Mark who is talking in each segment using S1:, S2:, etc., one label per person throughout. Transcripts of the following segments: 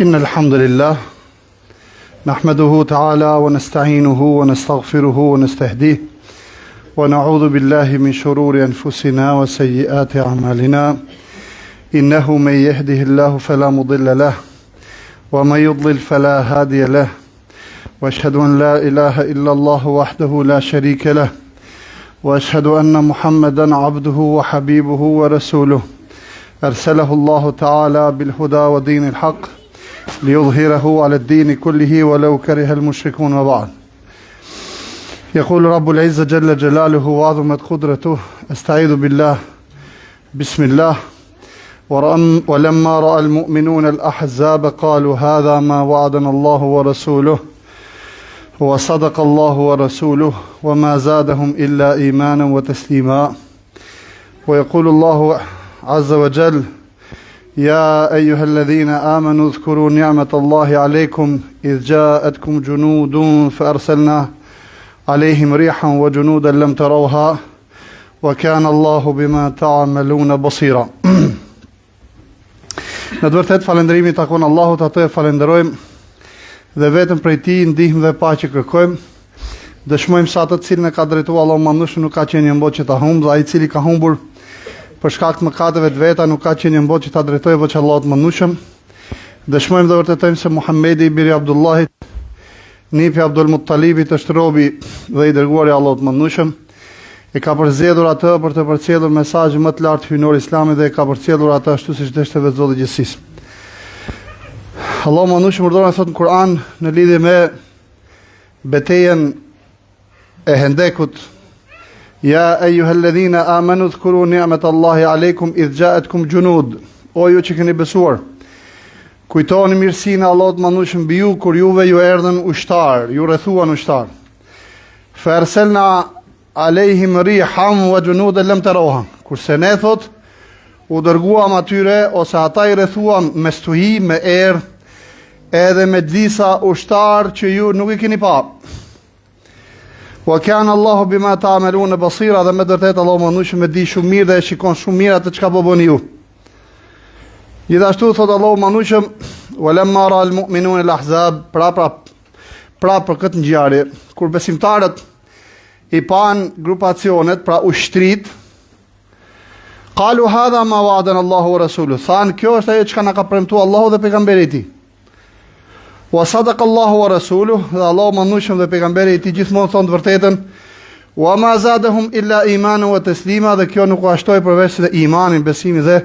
S1: إن الحمد لله نحمده تعالى ونستعينه ونستغفره ونستهديه ونعوذ بالله من شرور أنفسنا وسيئات أعمالنا إنه من يهده الله فلا مضل له ومن يضلل فلا هادي له وأشهد أن لا إله إلا الله وحده لا شريك له وأشهد أن محمدا عبده وحبيبه ورسوله أرسله الله تعالى بالهدى ودين الحق ليظهره على الدين كله ولو كره المشركون. وبعد، يقول رب العزة جل جلاله وعظمت قدرته: استعيذ بالله بسم الله. ولما رأى المؤمنون الأحزاب قالوا هذا ما وعدنا الله ورسوله وصدق الله ورسوله وما زادهم إلا إيمانا وتسليما. ويقول الله عز وجل: يا أيها الذين آمنوا اذكروا نعمة الله عليكم إذ جاءتكم جنود فأرسلنا عليهم ريحا وجنودا لم تروها وكان الله بما تعملون بصيرا. Në të vërtetë falënderimi takon Allahut, atë e falenderojmë dhe vetëm prej Tij ndihmë dhe paqe kërkojmë. Dëshmojmë se atë të cilin e ka drejtuar Allahu mëndueshëm nuk ka qenë një mbot që ta humbë, ai i cili ka humbur për shkak të mëkateve të veta nuk ka qenë një mbot që ta drejtojë veç Allahut mëndueshëm. Dëshmojmë dhe vërtetojmë se Muhamedi biri Abdullahit, nipi Abdul Muttalibit, është robi dhe i dërguari i Allahut mëndueshëm. E ka përzgjedhur atë për të përcjellur mesazhin më të lartë hyjnor Islamit dhe e ka përcjellur atë ashtu siç dështe vetë Zoti i gjithësisë. Allahu mëndueshëm urdhëron thotë në Kur'an në lidhje me betejën e Hendekut: Ja eyyuhalladhina amanu dhkuru ni'matallahi aleikum idh ja'atkum junud. O ju që keni besuar, kujtoni mirësinë e Allahut mëndueshëm mbi ju kur juve ju erdhën ushtar, ju rrethuan ushtar. Fa arsalna alejhim rihan wa junudan lam tarawha. Kurse ne thot u dërguam atyre ose ata i rrethuam me stuhi, me erë, edhe me disa ushtar që ju nuk i keni pa. Wa kana Allahu bima ta'maluna basira, dhe me vërtet Allahu mëndueshëm e di shumë mirë dhe e shikon shumë mirë atë çka po bëni ju. Gjithashtu thot Allahu mëndueshëm: walamma ra al-mu'minun al-ahzab, pra për këtë ngjarje, kur besimtarët i pan grupacionet, pra ushtrit, qalu hadha ma wa'adana Allahu wa rasuluhu, than kjo është ajo çka na ka premtuar Allahu dhe pejgamberi i tij. Wa sadaqa Allahu wa rasuluhu, dhe Allahu mëndueshëm dhe pejgamberi i tij gjithmonë thonë të vërtetën. Wa ma zadahum illa imanan wa taslima, dhe kjo nuk u ashtoi përveç se imanin, besimin dhe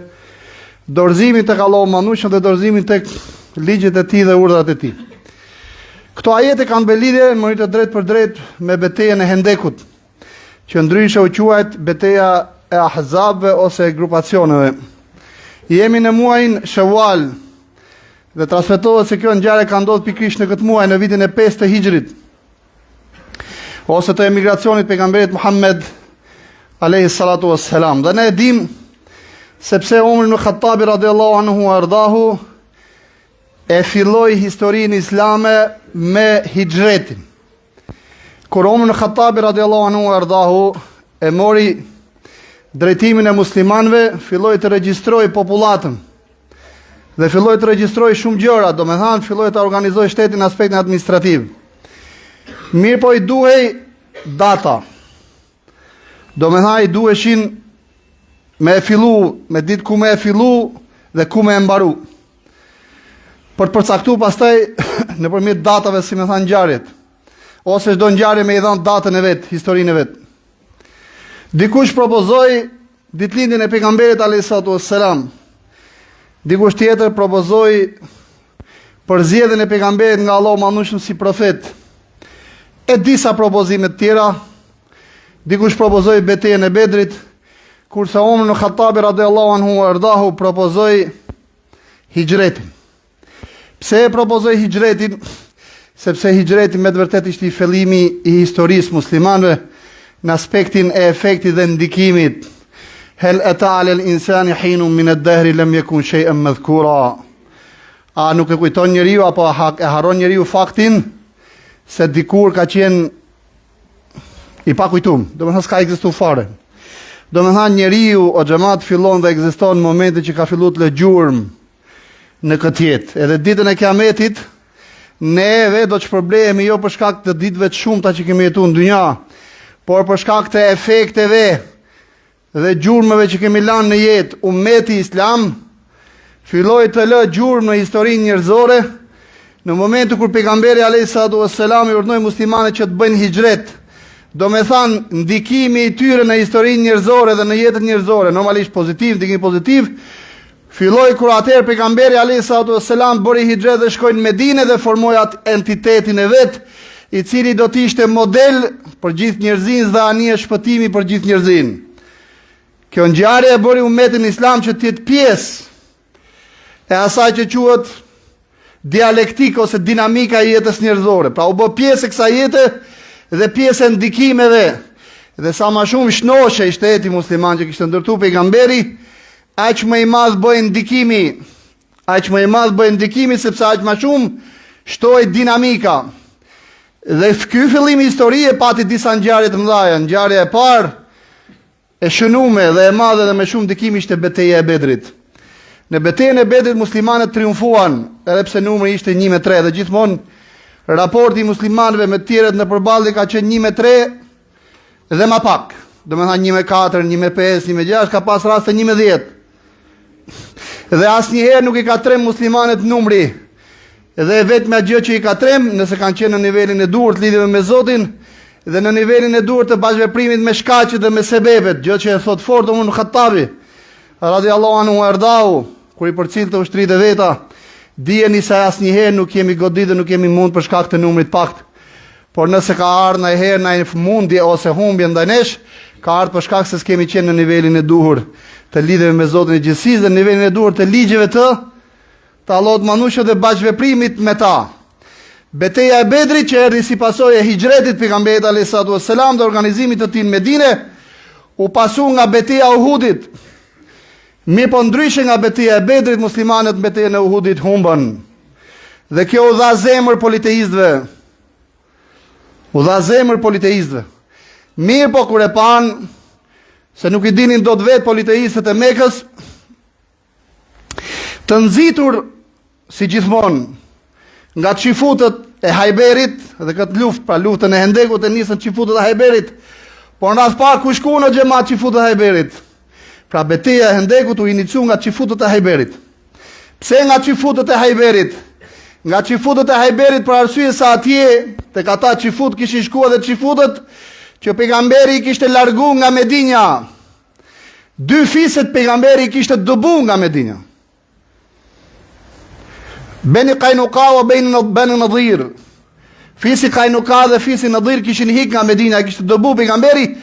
S1: dorëzimin tek Allahu mëndueshëm dhe dorëzimin tek ligjet e tij dhe urdhrat e tij. Këto ajete kanë lidhje në mënyrë të drejtë për drejtë me betejën e Hendekut, që ndryshe u quajt beteja e Ahzabëve ose grupacioneve. Jemi në muajin Shawwal dhe transmetohet se kjo ngjarje ka ndodhur pikërisht në këtë muaj në vitin e 5 të Hijrit, ose të emigracionit pejgamberit Muhammed alayhi salatu wassalam. Dhe ne e dim sepse Umar ibn Khattabi radhiyallahu anhu ardahu e filloi historinë islame me hijretin. Kur Umar ibn Khattabi radhiyallahu anhu ardahu e mori drejtimin e muslimanëve, filloi të regjistroi popullatën dhe filloi të regjistroi shumë gjëra, domethënë filloi të organizojë shtetin në aspektin administrativ. Mirë po i duhej data. Domethënë i duheshin me e fillu, me ditë ku me e fillu dhe ku me e mbaru. Për të përcaktuar pastaj nëpërmjet datave, si më thanë ngjarjet, ose çdo ngjarje me i dhënë datën e vet, historinë e vet. Dikush propozoi ditëlindjen e pejgamberit alayhisalatu wassalam. Dikush tjetër propozoi përzgjedhjen e pejgamberit nga Allahu mëndueshëm si profet. E disa propozime të tjera. Dikush propozoi betejën e Bedrit, kurse Umar ibn Khattabi radhiyallahu anhu ardahu propozoi hijretin. Pse e propozoi hijretin? Sepse hijreti me të vërtetë ishte i fillimi i historisë muslimanëve në aspektin e efektit dhe ndikimit. Hel ata ala al-insani hinun min ad-dahri lam yakun shay'an madhkura. A nuk e kujton njeriu apo e harron njeriu faktin se dikur ka qenë i pakujtum, domethënë s'ka ekzistuar fare. Domethënë njeriu o xhamat fillon dhe ekziston në momentin që ka filluar të lë gjurmë në këtë jetë. Edhe ditën e Kiametit, neve do të shpërblehemi jo për shkak të ditëve të shumta që kemi jetuar në dynja, por për shkak të efekteve dhe gjurmëve që kemi lanë në jetë. Ummeti Islam filloi të lë gjurmë në historinë njerëzore në momentin kur pejgamberi alayhis salam i urdhëroi muslimanët që të bëjnë hijret. Do me thanë, ndikimi i tyre në historinë njerëzore dhe në jetën njerëzore, normalisht pozitiv, ndikim pozitiv, filloi kur atëherë pejgamberi alayhis salam bëri hijret dhe shkoi në Medinë dhe formoi atë entitetin e vet, i cili do të ishte model për gjithë njerëzinë dhe anije shpëtimi për gjithë njerëzinë. Kjo ngjarje e bëri ummetin islam që të jetë pjesë e asaj që quhet dialektika ose dinamika e jetës njerëzore. Pra u bë pjesë e kësaj jete dhe pjesë e ndikimeve. Dhe sa më shumë shnoshe i shteti musliman që kishte ndërtuar pejgamberi, aq më i madh bëi ndikimi. Aq më i madh bëi ndikimi sepse aq më shumë shtoi dinamika. Dhe ky fillim i historisë pati disa ngjarje të mëdha. Ngjarja e parë e shënuar dhe e madhe dhe me shumë ndikim ishte betejë e Bedrit. Në betejën e Bedrit muslimanët triumfuan, edhe pse numri ishte 1-3 dhe gjithmonë raporti i muslimanëve me të tjerët në përballje ka qenë 1-3 dhe më pak. Domethënë 1-4, 1-5, 1-6, ka pas raste 1-10. Dhe asnjëherë nuk i ka trem muslimanët numri. Dhe vetëm gjë që i ka trem, nëse kanë qenë në nivelin e duhur të lidhjeve me Zotin dhe në nivelin e duhur të bashkëveprimit me shkaqet dhe me sebebet, gjë që e thot fort Umar ibn Khattabi radiallahu anhu ardau, kur i përcillte ushtritë e veta, dijeni se asnjëherë nuk jemi godit dhe nuk jemi mund për shkak të numrit pakt. Por nëse ka ardhur ndonjëherë ndaj mundje ose humbje ndaj nesh, ka ardhur për shkak se s'kemi qenë në nivelin e duhur të lidhjeve me Zotin e gjithësisë dhe në nivelin e duhur të ligjeve të Allahut manushë dhe bashkëveprimit me ta. Beteja e Bedrit që erdhi si pasojë e hijretit pejgamberit alayhis salam dhe organizimit të tij në Medinë, u pasu nga beteja e Uhudit. Mi po ndryshe nga beteja e Bedrit, muslimanët në betejën e Uhudit humbën. Dhe kjo u dha zemër politeistëve. U dha zemër politeistëve. Mirë po kur e pan se nuk i dinin dot vetë politeistët e Mekës, të nxitur si gjithmonë nga çifutët e Hajberit dhe këtë luftë, pra luftën e Hendekut e nisën çifutët e Hajberit, por në radh parë ku shkuan në xhamat çifutët e Hajberit. Pra betejë e Hendekut u inicu nga çifutët e Hajberit. Pse nga çifutët e Hajberit? Nga çifutët e Hajberit për arsye se atje tek ata çifut kishin shkuar edhe çifutët që pejgamberi i kishte larguar nga Medinja. 2 fiset pejgamberi i kishte dobu nga Medinja. Beni Qainuqa dhe Beni Nadhir. Fisi Qainuqa dhe fisi Nadhir kishin hik nga Medina, kishte dobu pejgamberi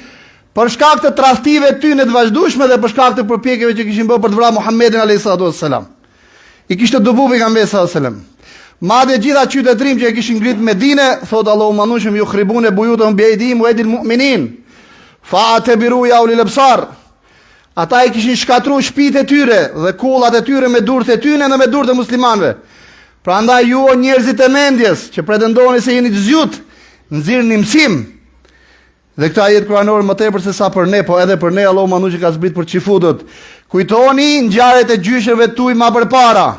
S1: për shkak të tradhtive tyre të vazhdueshme dhe për shkak të përpjekjeve që kishin bërë për të vrarë Muhammedin alayhis salam. I kishte dobu pejgamberi sallallahu alaihi wasallam. Madje gjitha qytetërim që e kishin ngrit në Medinë, thot Allahu manushëm yukhribune buyutahum bi aydihim wa aydil mu'minin. Fa'tabiru ya ulil absar. Ata i kishin shkatruar shtëpitë e tyre dhe kullat e tyre me durët e tyre dhe me durët e muslimanëve. Prandaj ju o njerëzit e mendjes që pretendoni se jeni të zgjut, nxirrni mësim. Dhe këtë ajet kuranor më tepër se sa për ne, po edhe për ne Allahu manushë ka zbrit për çifutët. Kujtoni ngjarjet e gjyshëve tuaj më përpara.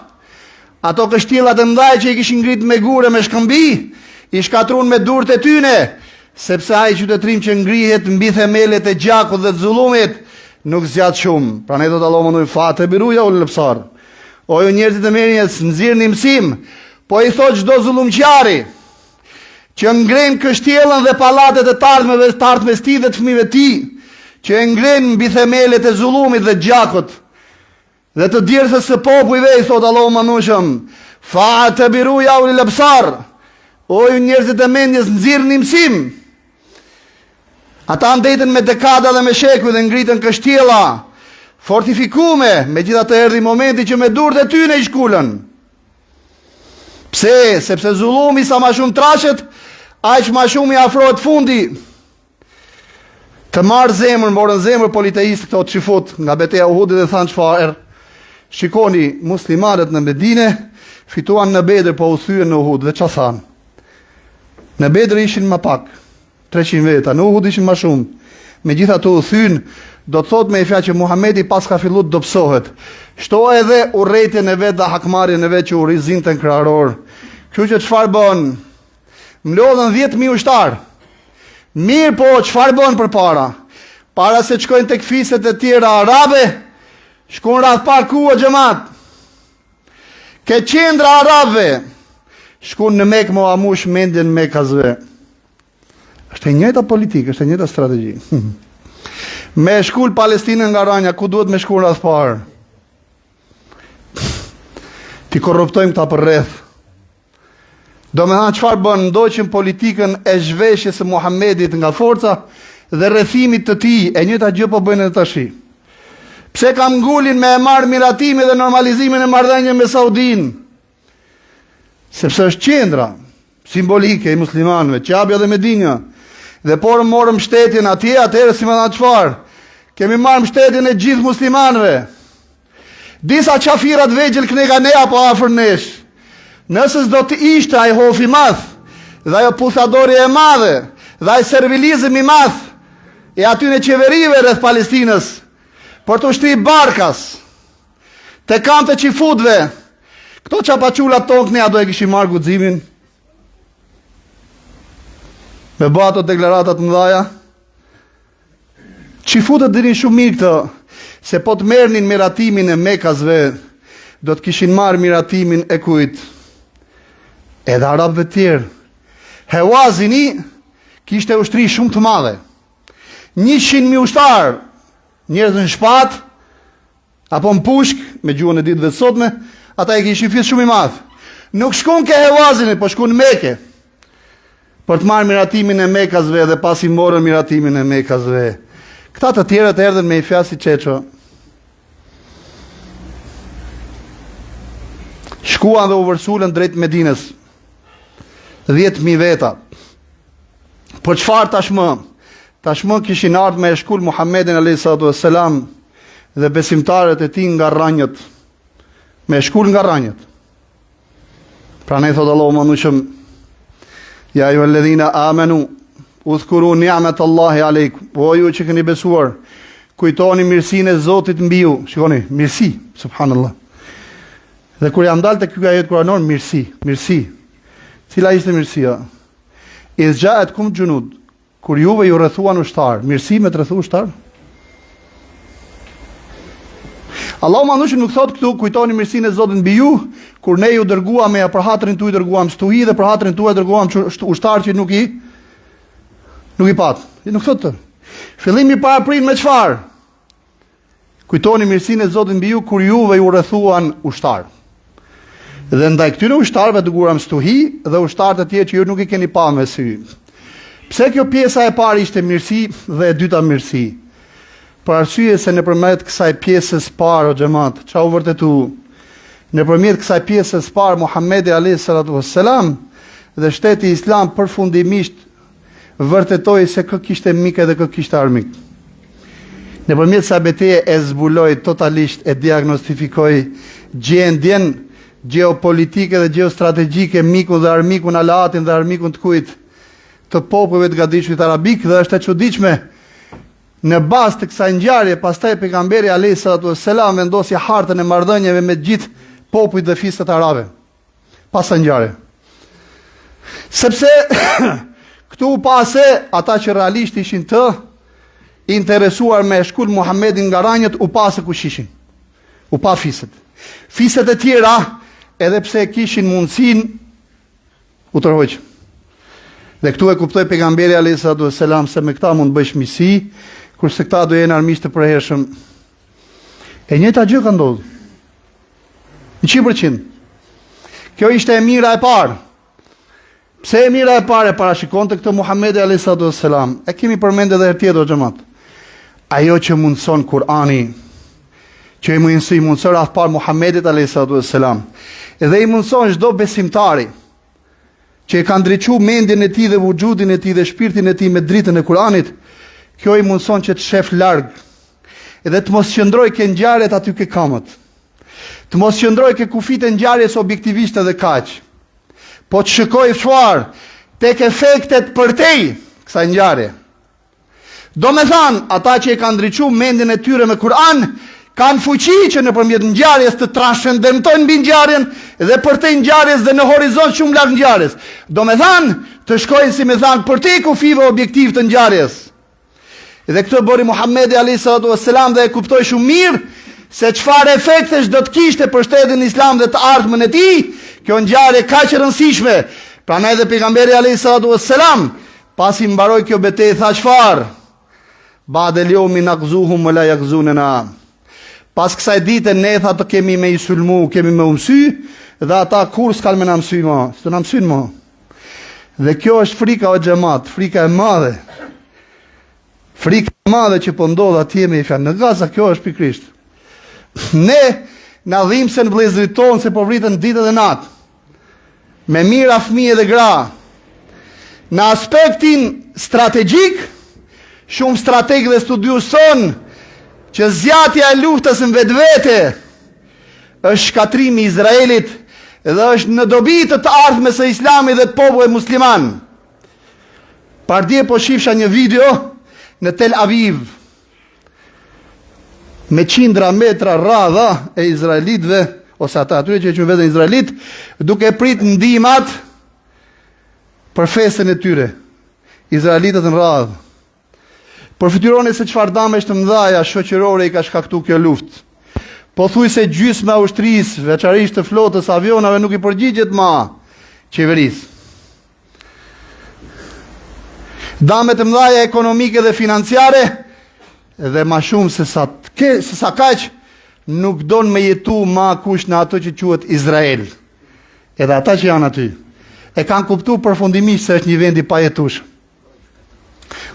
S1: Ato kështillat e mëdha që i kishin ngrit me gure me shkëmbi, i shkatruan me durët e tyre, sepse ai qytetërim që ngrihet mbi themelet e gjakut dhe të zullumit nuk zgjat shumë. Prandaj do të Allahu manushë fatë biruja ul absar. O ju njerëzit e mirës, nxirrni mësim, po i thot çdo zullumqari që ngren kështjellën dhe pallatet e të ardhmes tij dhe të fëmijëve të tij, që e ngren mbi themelet e zullumit dhe gjakut dhe të djersës së popujve, i thot Allahu manushëm, fa'tabiru ya ulil absar. O ju njerëzit e mendjes, nxirrni mësim. Ata ndetën me dekada dhe me shekuj dhe ngritën kështjella fortifikume, me gjitha të erdhi momenti që me durët e tyne i shkullën. Pse? Sepse zullumi sa ma shumë trashet, aq ma shumë i afrohet fundi. Të marë zemër, morën zemër politeistë këto çifut nga beteja Uhudit dhe thanë çfarë? Shikoni, muslimanët në Medinë fituan në Bedër, po u thyen në Uhud, dhe ç'a thanë? Në Bedër ishin më pak, 300 veta, në Uhud ishin më shumë. me gjitha të uthynë, do të thot me i fjalë që Muhamedi pas ka fillu të dobësohet. Shto edhe urrejtjen e vet dhe hakmarrjen e vet që u rizinte në krahëror. Kështu që çfarë bën? Mlodhen 10.000 ushtar. Mirë po, çfarë bën përpara? Para se të shkojnë tek fiset e tjera arabe, shkon rreth par ku o xhamat. Ke qendra arabe. Shkon në Mekë mo amush mendjen Mekazve. Është e njëjta politikë, është e njëjta strategji. Me shkull Palestinën nga ranja, ku duhet me shkull rreth parë? Ti korruptojmë këta për rreth. Do me thënë çfarë bën, ndoqën politikën e zhveshjes së Muhamedit nga forca dhe rrethimit të tij, e njëjta gjë po bëjnë edhe tash. Pse kam ngulin me e marrë miratimin dhe normalizimin e marrëdhënieve me Saudin? Sepse është qendra simbolike e muslimanëve, Qabja dhe Medinja. Dhe por morëm shtetin atje, atëherë si më tha çfarë? Kemi marrë shtetin e gjithë muslimanëve. Disa qafirat vegjël knega ne apo afër nesh. Nëse s'do të ishte ai hofi madh, dhe ajo puthadori e madhe, dhe ai servilizëm i madh e aty në qeverive rreth Palestinës, për të ushtri barkas, të kam të qifutve, këto qapaqullat tonë këne a do e kishim marrë guximin? Me bë ato deklaratat mëdhaja? Qifutët dinin shumë mirë këtë, se po të merrnin miratimin e Mekazve, do të kishin marrë miratimin e kujt? Edhe arabëve tjerë. Hewazini kishte ushtri shumë të madhe. 100.000 ushtar, njerëz në shpat, apo në pushk, me gjuhën e ditëve të sotme, ata e kishin fis shumë i madh. Nuk shkon ke Hewazini, po shkon në Mekë. Për të marrë miratimin e Mekazve dhe pasi morën miratimin e Mekazve. Këta të tjerët erdhen me i fjalë si Çeço. Shkuan dhe u vërsulën drejt Medinës. 10.000 veta. Për çfarë tashmë? Tashmë kishin ardhur me shkull Muhammedin a.s. dhe besimtarët e tij nga rranjët. Me shkull nga rranjët. Pra ne thot Allahu mëndushëm, ja ju alladhina amanu udhkuru ni'matallahi aleikum. O ju që keni besuar, kujtoni mirësinë e Zotit mbi ju. Shikoni, mirësi, subhanallah. Dhe kur jam dalë te ky ajet kuranor, mirësi. Cila ishte mirësia? Idh ja'atkum junud, kur juve ju rrethuan ushtar, mirësi me të rrethu ushtar? Allahu mandush nuk thot këtu kujtoni mirësinë e Zotit mbi ju, kur ne ju dërguam ja për hatrin tuaj dërguam stuhi dhe për hatrin tuaj dërguam ushtar që nuk i pat. Nuk thot të. Fillimi para prin me çfarë? Kujtoni mirësinë e Zotit mbi ju kur juve ju rrethuan ushtar. Dhe ndaj këtyre ushtarëve dërguam stuhi dhe ushtarët e tjerë që ju nuk i keni pa me sy. Pse kjo pjesa e parë ishte mirësi dhe e dyta mirësi? Për arsye se nëpërmjet kësaj pjesës parë o xhamat, çau vërtetu, nëpërmjet kësaj pjesës parë Muhamedi alayhis dhe shteti islam përfundimisht vërtetoi se kë kishte mik dhe kë kishte armik. Nëpërmjet kësaj betejë e zbuloi totalisht, e diagnostifikoi gjendjen geopolitike dhe geostrategjike, mikun dhe armikun, alatin dhe armikun të kujt? Të popujve të gatishmit arabik. Dhe është e çuditshme, në bazë të kësaj ngjarje, pastaj pejgamberi alayhis vendosi hartën e marrëdhënieve me gjithë popujt dhe fisët arabe. Pas kësaj ngjarje. Sepse këtu pase ata që realisht ishin të interesuar me shkull Muhammedin nga rranjët, u pa se kush ishin. U pa fisët. Fisët e tjera, edhe pse kishin mundësinë, u tërhoq. Dhe këtu e kuptoi pejgamberi alayhis se me këta mund bësh misi, kurse këta do jenë armiqtë të përhershëm. E njëjta gjë ka ndodhur. 100%. Kjo ishte e mira e parë. Pse e mira e parë? Parashikonte këtë Muhamedi alayhis salam. E kemi përmendur edhe herë tjetër xhamat. Ajo që mundson Kur'ani, që i mundson rreth parë Muhamedit alayhis salam. Edhe i mundson çdo besimtari që e ka ndriçuar mendjen e tij dhe vujudin e tij dhe shpirtin e tij me dritën e Kur'anit, kjo i mundson që të shef larg, edhe të mos qëndroj ke ngjarjet aty ke kamët, të mos qëndroj ke kufit e ngjarjes objektiviste dhe kaq, po të shikoj çfarë tek efektet përtej kësaj ngjarje, Do me thanë, ata që e kanë ndriçu mendjen e tyre me Kur'an, kanë fuqi që nëpërmjet ngjarjes të transcendentojnë mbi ngjarjen dhe përtej ngjarjes dhe në horizont shumë larg ngjarjes. Do me thanë, të shkojnë si me thanë përtej kufive objektiv të ngjarjes. Dhe këtë bëri Muhamedi alayhis salam dhe e kuptoi shumë mirë se çfarë efektesh do të kishte për shtetin islam dhe të ardhmen e tij, kjo ngjarje kaq e rëndësishme. Prandaj dhe pejgamberi alayhis salam, pasi mbaroi kjo betejë, tha çfarë? Ba'del yawmi naqzuhum wa la yaqzunana. Pas kësaj dite ne tha të kemi me i sulmu, kemi me umsy, dhe ata kur s'kan me na mësy ma, s'të na mësyn ma. Dhe kjo është frika o xhamat, frika e madhe. Frika e madhe që po ndodh atje me i fjalë. Në Gaza kjo është pikrisht. Ne na dhimbsen vëllezërit tonë se po vritën ditë dhe natë. Me mira fëmijë dhe gra. Në aspektin strategjik, shumë strategë dhe studius thonë që zjatja e luftës në vetvete është shkatrimi i Izraelit dhe është në dobi të ardhmes së Islamit dhe të popullit musliman. Pardje po shifsha një video në Tel Aviv me qindra metra radha e izraelitëve ose ata atyre që quhen vetëm izraelit, duke prit ndihmat për festën e tyre. Izraelitët në radhë. Përfytyroni se çfarë damesh të mëdha shoqërore i ka shkaktu kjo luftë. Po thuj se gjysma e ushtrisë, veçarisht të flotës avionave, nuk i përgjigjet ma qeverisë. Dame të mëdha ekonomike dhe financiare, dhe ma shumë se sa kaq, nuk don me jetu ma kush në ato që quhet Izrael. Edhe ata që janë aty e kanë kuptuar përfundimisht se është një vend i pajetueshëm.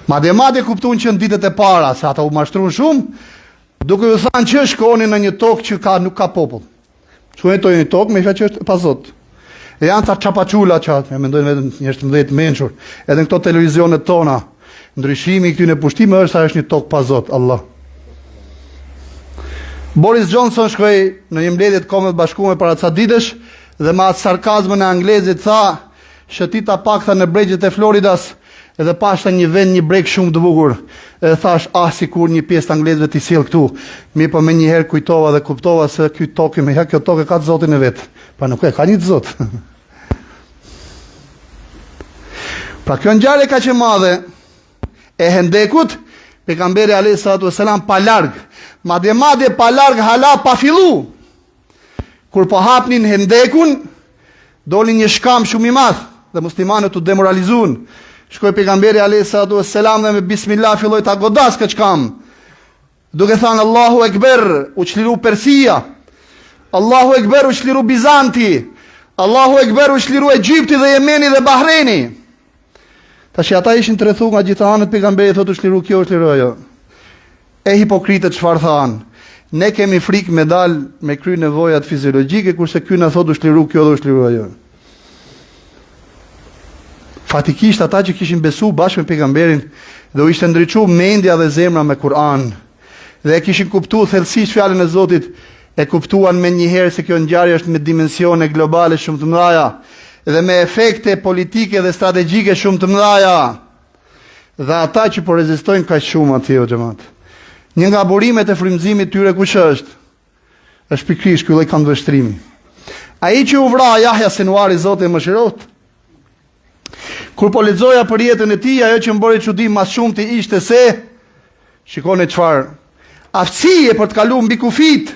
S1: Madje kuptuan që në ditët e para, se ata u mashtruan shumë, duke u thënë që shkoni në një tokë që nuk ka popull. Shkojnë të një tokë me fjalë që është pa Zot. E janë ta çapaçula që e mendojnë vetëm njerëz të mëdhenj mençur. Edhe në këto televizionet tona, ndryshimi i këtyre pushtimeve është se është një tokë pa Zot, Allah. Boris Johnson shkoi në një mbledhje të Kombeve të Bashkuara para ca ditësh dhe me atë sarkazmën e anglezit tha, shëtita paktha në bregjet e Floridas, edhe pashta një vend, një breg shumë të bukur. Edhe thash, sikur një pjesë të anglezëve t'i sjell këtu. Mi po me njëherë kujtova dhe kuptova se kjo tokë ka të Zotin e vet. Pa nuk ka një të Zot. Pra kjo ngjarje ka që madhe e Hendekut, pejgamberi alayhis salam pa larg, madje pa larg hala pa fillu. Kur po hapnin Hendekun, doli një shkam shumë i madh dhe muslimanët u demoralizuan. Shkoi pejgamberi alayhis salam dhe me bismillah filloi ta godas këtë shkam. Duke thënë Allahu Ekber, u çliru Persia. Allahu Ekber, u çliru Bizanti. Allahu Ekber, u çliru Egjipti dhe Jemeni dhe Bahreni. Tash ata ishin të rrethuar nga gjithë anët, pejgamberi thotë u çliru kjo, u çliru ajo. E hipokritët çfarë thanë? Ne kemi frikë me dal me kry nevojat fiziologjike, kurse ky na thotë u çliru kjo dhe u çliru ajo. Fatikisht ata që kishin besu bashkë me pejgamberin dhe u ishte ndriçu mendja dhe zemra me Kur'an dhe e kishin kuptuar thellësisht fjalën e Zotit, e kuptuan me njëherë se kjo ngjarje është me dimensione globale shumë të mëdha dhe me efekte politike dhe strategjike shumë të mëdha. Dhe ata që po rezistojnë kaq shumë atje o xhamat. Një nga burimet e frymëzimit tyre kush është? Është pikërisht ky lloj këndvështrimi. Ai që u vra Yahya Sinuari, Zoti e mëshiroft, kur po lexoja për jetën e tij, ajo që më bëri çudi më shumë ti ishte se shikoni çfarë aftësie për të kaluar mbi kufit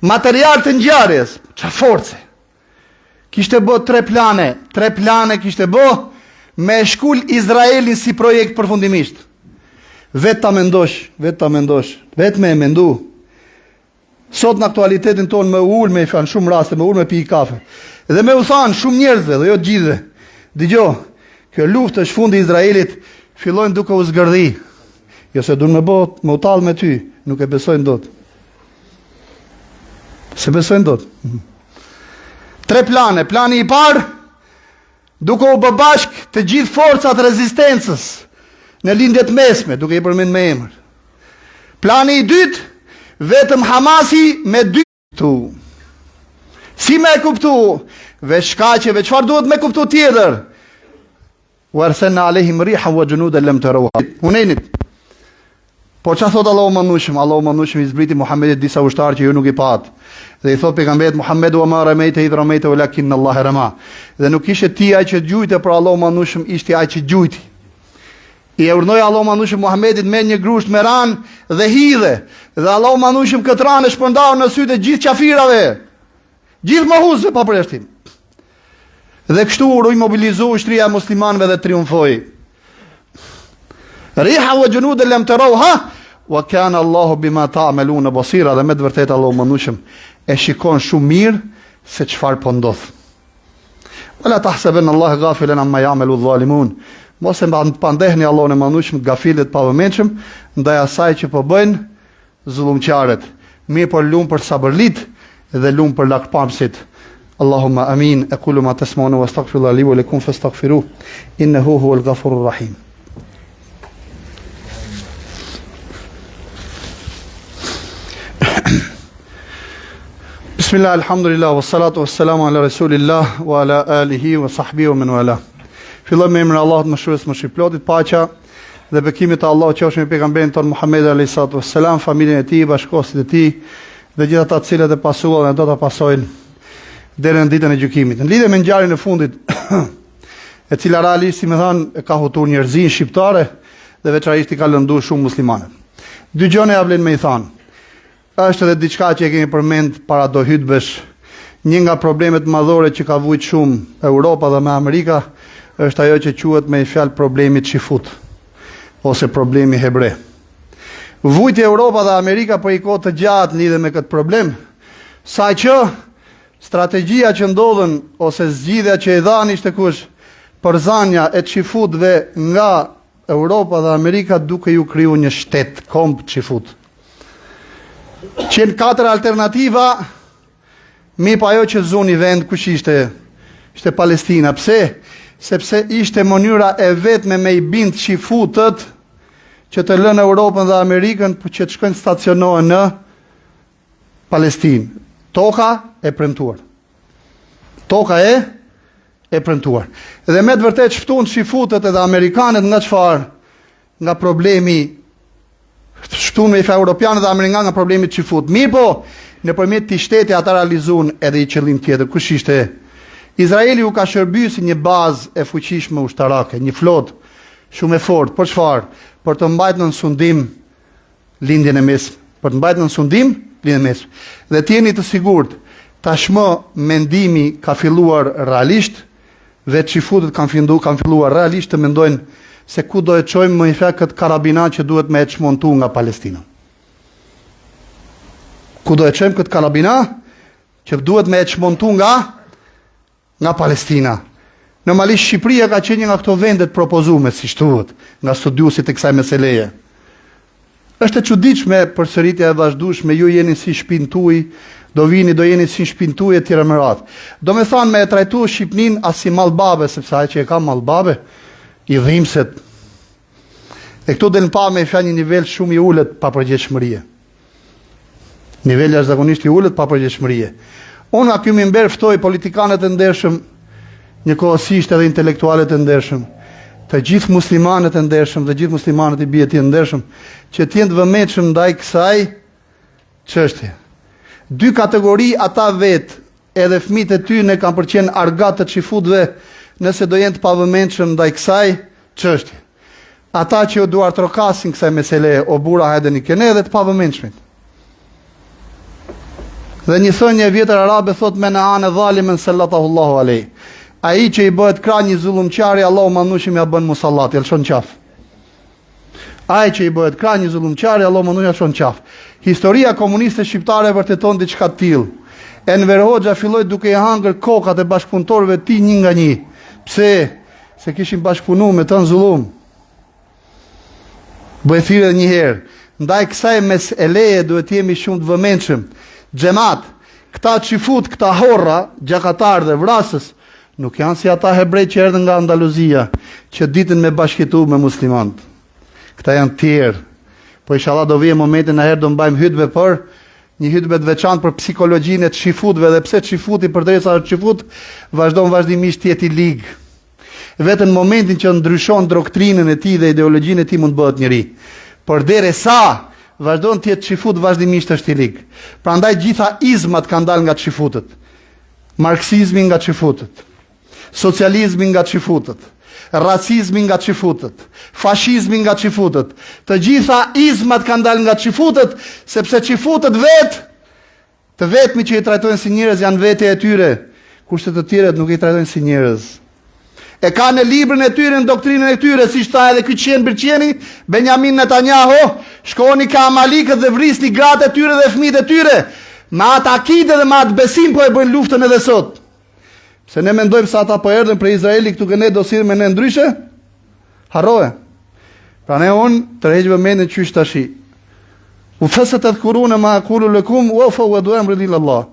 S1: material të ngjarjes, çfarë force. Kishte bë tre plane kishte bë me shkul Izraelin si projekt përfundimisht. Vetë ta mendosh, vetë me e mendu. Sot në aktualitetin tonë me ul me fan shumë raste, me ul me pi kafe. Dhe me u thanë shumë njerëzve dhe jo të gjithëve. Dëgjoj, kjo luftë është fundi i Izraelit, fillojnë duke u zgërdhi. Jo se duan me u tallë me ty, nuk e besojnë dot. Se besojnë dot. Tre plane. Plani i parë, duke u bë bashk të gjithë forcat rezistencës në lindjet mesme, duke i përmend me emër. Plani i dytë, vetëm Hamasi me dy tu. Si me kuptu? Veç shkaqeve, çfarë duhet me kuptu tjetër? wa arsalna alehim rihan wa junudan lam tarawha. Hunenit. Po çfarë thot Allahu manushim? Allahu manushim I zbriti Muhamedit disa ushtarë që ju nuk I pat. Dhe I thot pejgamberit Muhammedu wa ma ramaita idh ramaita walakin Allah rama. Dhe nuk ishte ti ai që gjujte, por Allahu manushim ishte ai që gjujti. I urdhnoi Allahu manushim Muhamedit me një grusht me ran dhe hidhe. Dhe Allahu manushim këtë ran e shpërndau në sytë e gjithë qafirave. Gjithë mohuzve pa përjashtim. Dhe kështu u mobilizoi ushtria e muslimanëve dhe triumfoi. Riha wa junudan lam tarawha wa kana Allahu bima ta'maluna basira. Dhe me të vërtetë Allahu manushim e shikon shumë mirë se çfarë po ndodh. Wala tahsabanna Allah ghafilan amma ya'malu adh-dhalimun. Mos e pandehni Allahun e manushim gafilet pa vëmendshëm ndaj asaj që po bëjnë zullumqtarët. Mirë po lum për sabërlit dhe lum për lakpamësit. Allahumma amin. Aqulu ma tasma'una wa astaghfirullaha li wa lakum fastaghfiruhu innahu huwal ghafurur rahim. Bismillah, alhamdulillah, wa salatu wa salamu ala rasulillah, wa ala alihi, wa sahbihi, wa men wala. Filloj me emrin e Allahut mëshirës mëshirëplotit, paqja dhe bekimet e Allahut qofshin me pejgamberin ton Muhammed alayhi salatu wassalam, familjen e tij, bashkëkohësit e tij dhe gjithë ata të cilët e pasuan dhe do ta pasojnë deri në ditën e gjykimit. Në lidhje me ngjarjen e fundit, e cila realisht, si më thënë, e ka hutur njerëzin shqiptare dhe veçanërisht I ka lënduar shumë muslimane. Dy gjëra ja vlen me I thënë. Është edhe diçka që e kemi përmend para do hutbesh. Një nga problemet madhore që ka vujt shumë Europa dhe me Amerika është ajo që quhet me fjalë problemi Çifut ose problemi hebre. Vujti Europa dhe Amerika për I kohë të gjatë lidhe me këtë problem, saqë strategjia që ndodhen ose zgjidhja që I dhanë ishte kush përzanja e Çifutëve nga Europa dhe Amerika duke ju kriju një shtet komb Çifut. Qenë 4 alternativa, mi pa ajo që zoni vend kush ishte? Ishte Palestina. Pse? Sepse ishte mënyra e vetme me I bind Çifutët që të lënë Europën dhe Amerikën për që të shkojnë stacionohen në Palestinë. Toka e premtuar. Toka e premtuar. Dhe me të vërtet shftun Çifutët edhe Amerikanët nga çfarë? Nga problemi shtu me I europianë dhe amerikanë nga problemi Çifut. Mirë po, nëpërmjet këtij shteti ata realizuan edhe I qëllim tjetër. Kush ishte? Izraeli u ka shërbyer si një bazë e fuqishme ushtarake, një flotë shumë e fortë. Për çfarë? Për të mbajtur në sundim lindjen e mesme. Për të mbajtur në sundim lindjen e mesme. Dhe të jeni të sigurt, tashmë mendimi ka filluar realisht, dhe Çifutët kanë filluar realisht të mendojnë se ku do e çojmë më I fakt këtë karabina që duhet me e çmontu nga Palestina. Ku do e çojmë këtë karabina që duhet me e çmontu nga Palestina. Normalisht Shqipëria ka qenë një nga këto vendet propozume, si thuhet, nga studiuesit e kësaj meseleje. Është e çuditshme përsëritja e vazhdueshme, ju jeni si shtëpinë tuaj, do jeni si shtëpinë tuaj e tjera me radhë. Do me thonë me e trajtu Shqipnin as si mallbabe, sepse ai që e ka mallbabe I dhimbset. E këtu del pa me një nivel shumë I ulët pa përgjegjshmërie. Niveli jashtëzakonisht I ulët pa përgjegjshmërie. Unë nga ky minber ftoj politikanët e ndershëm, njëkohësisht edhe intelektualët e ndershëm, të gjithë muslimanët e ndershëm dhe gjithë muslimanët I bie të ndershëm, që të jenë të vëmendshëm ndaj kësaj çështje. Dy kategori ata vetë, edhe fëmijët e tyre kanë përqen argat të Çifutëve, nëse do jenë të pavëmendshëm ndaj kësaj çështje. Ata që u duar trokasin kësaj mesele, o bura hajde një kene dhe të pavëmendshmit. Dhe një thënie e vjetër arabe thot me në anë dhalimen sallatahu Allahu alej. Ai që I bëhet krah një zullumqari, Allahu manushim ja bën musallat, ja lëshon qaf. Ai që I bëhet krah një zullumqari, Allahu manushim ja lëshon qaf. Historia komuniste shqiptare vërteton diçka të tillë. Enver Hoxha filloi duke I hangër kokat e bashkëpunëtorëve të tij një nga një. Pse? Se kishin bashkëpunuar me të zullum. Bëj thirrje një herë. Ndaj kësaj meseleje duhet jemi shumë të vëmendshëm. Xhamat, këta Çifut, këta horra, gjakatar dhe vrasës, nuk janë si ata hebrej që erdhën nga Andaluzia, që ditën me bashkëtu me muslimanët. Këta janë tjerë. Po inshallah do vijë momentin na herë do mbajmë hutbe për një hutbe të veçantë për psikologjinë e Çifutëve dhe pse Çifuti përdresa është Çifut, vazhdon vazhdimisht të jetë I lig. vetëm në momentin që ndryshon doktrinën e tij dhe ideologjinë e tij mund bëhet njeri. Por derisa vazhdon të jetë çifut, vazhdimisht është i lig. Prandaj gjitha izmat kanë dalë nga çifutët. Marksizmi nga çifutët. Socializmi nga çifutët. Racizmi nga çifutët. Fashizmi nga çifutët. Të gjitha izmat kanë dalë nga çifutët, sepse çifutët të vetmi që i trajtojnë si njerëz janë vetja e tyre, kurse të tjerët nuk i trajtojnë si njerëz. E ka në librin e tyre, në doktrinën e tyre, si tha edhe ky qen Birqeni, Benjamin Netanyahu, shkoni ka Amalikët dhe vrisni gratë e tyre dhe fëmijët e tyre. Me atë akide dhe me atë besim po e bëjnë luftën edhe sot. Se ne mendojmë se ata po erdhën për Izraeli këtu që ne do sillim me ne ndryshe? Harroje. Pra ne unë tërheqë vëmendjen qysh tashi. U fësët e dhkurune ma akulu lëkum, u fa u edu emri lillallah.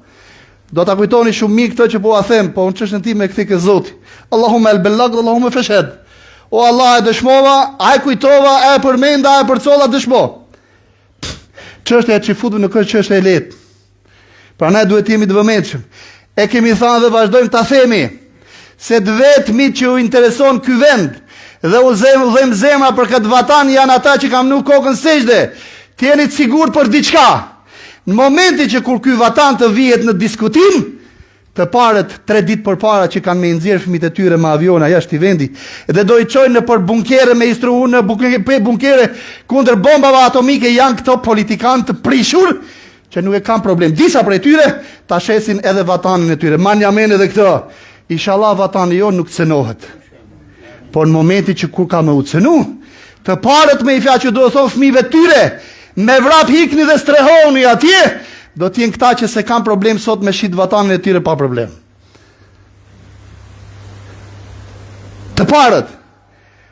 S1: Do ta kujtoni shumë mirë këtë që po a them, po unë çështën time e kthike Zoti. Allahumma el bellag, Allahumma fashhad. O Allah e dëshmova, a e kujtova, e përmenda, e përcolla dëshmo. Çështja e çifutëve nuk është çështje e lehtë. Prandaj duhet jemi të vëmendshëm. E kemi thënë dhe vazhdojmë ta themi se të vetmit që u intereson ky vend dhe u dhem zemra për këtë vatan janë ata që kanë nuk kokën sejdë. Të jeni të sigurt për diçka. Në momentin që kur ky vatan të vihet në diskutim, të parët 3 ditë përpara që kanë me nxjerr fëmijët e tyre me aviona jashtë i vendi dhe do i çojnë në për bunkere me instruunë në bunkere kundër bombave atomike, janë këto politikanë të prishur që nuk e kanë problem. Disa prej tyre ta shesin edhe vatanin e tyre. Manjamen edhe këto. Inshallah vatani jon nuk cënohet. Por në momentin që kur ka me u cënu, të parët me i fja që do të thonë fëmijëve tyre, me vrap hikni dhe strehoni atje, do t'jen këta që se kanë problem sot me shit vatanin e tyre pa problem. Të parët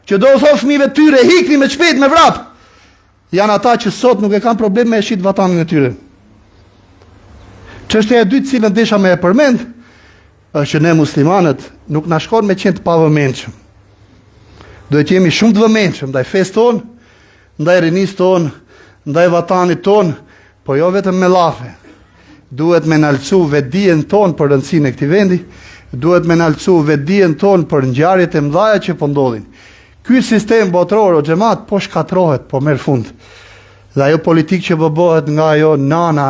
S1: që do të thonë fëmijëve tyre hikni me shpejt me vrap, janë ata që sot nuk e kanë problem me shit vatanin e tyre. Çështja e dytë cilën desha me e përmend është që ne muslimanët nuk na shkon me qenë të pavëmendshëm. Duhet jemi shumë të vëmendshëm ndaj fesë tonë, ndaj rinisë tonë, ndaj vatanit tonë, po jo vetëm me llafe. Duhet me nalcu vetdijen tonë për rëndësinë e këtij vendi, duhet me nalcu vetdijen tonë për ngjarjet e mëdha që po ndodhin. Ky sistem botëror o xhamat po shkatrohet, po merr fund. Dhe ajo politikë që bëhet nga ajo nana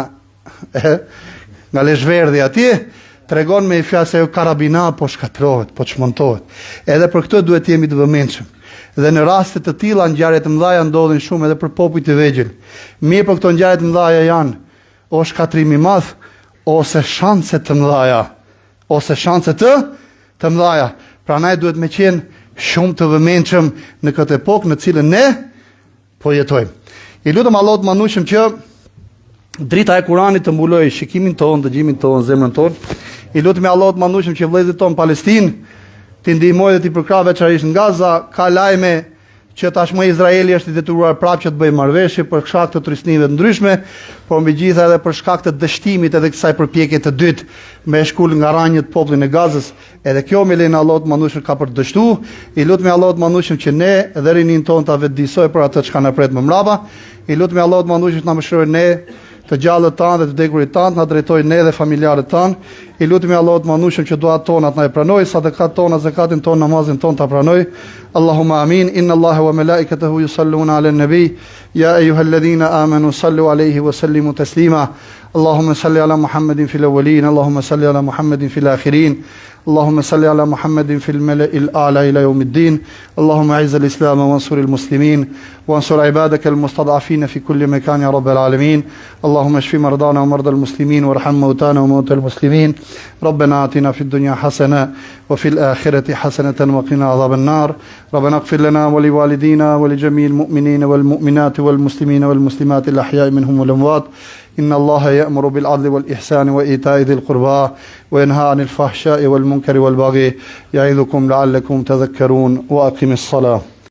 S1: nga Lezhverdhi atje, tregon me i fjalë se ajo karabina po shkatrohet, po çmontohet. Edhe për këtë duhet jemi të vëmendshëm. Dhe në raste të tilla ngjarje të mëdha ndodhin shumë edhe për popujt e vegjël. Mirë, për këto ngjarje të mëdha janë o shkatrim i madh ose shanse të mëdha, ose shanse të mëdha. Prandaj duhet me qenë shumë të vëmendshëm në këtë epokë në cilën ne po jetojmë. I lutem Allahut mandueshëm që drita e Kuranit të mbulojë shikimin ton, dëgjimin ton, zemrën ton. I lutem Allahut mandueshëm që vëllezërit ton në Palestinë të ndihmojë dhe të përkrahë veçanërisht në Gaza. Ka lajme që tashmë Izraeli është i detyruar prapë që të bëjë marrëveshje për shkak të trysnive të ndryshme, por megjithatë edhe për shkak të dështimit edhe kësaj përpjekje të dytë me shkull nga rranjët popullin e Gazës. Edhe kjo me lenin Allahut mandueshëm ka për të dështu. I lutem Allahut mandueshëm që ne dhe rinin ton ta vetëdijsoj për atë çka na pret më mbrapa. I lutem Allahut mandueshëm të na mëshirojë ne të gjallët tanë dhe të dekurit tanë, na drejtoj ne dhe familjarët tanë. I lutemi Allahut mandueshëm që duat tona të na e pranoj, sadakat tona, zakatin ton, namazin ton ta pranoj. Allahumma amin. Inna Allaha wa malaikatahu yusalluna 'alan nabi ya ayyuhalladhina amanu sallu 'alayhi wa sallimu taslima. اللهم صل على محمد في الأولين اللهم صل على محمد في الآخرين اللهم صل على محمد في الملأ الأعلى إلى يوم الدين اللهم أعز الإسلام وانصر المسلمين وانصر عبادك المستضعفين في كل مكان يا رب العالمين اللهم اشف مرضانا ومرضى المسلمين وارحم موتانا وموتى المسلمين ربنا آتنا في الدنيا حسنة وفي الآخرة حسنة وقنا عذاب النار ربنا اغفر لنا ولوالدينا ولجميع المؤمنين والمؤمنات والمسلمين والمسلمات الأحياء منهم والأموات إن الله يأمر بالعدل والإحسان وإيتاء ذي القربى وينهى عن الفحشاء والمنكر والبغي يعظكم لعلكم تذكرون وأقم الصلاة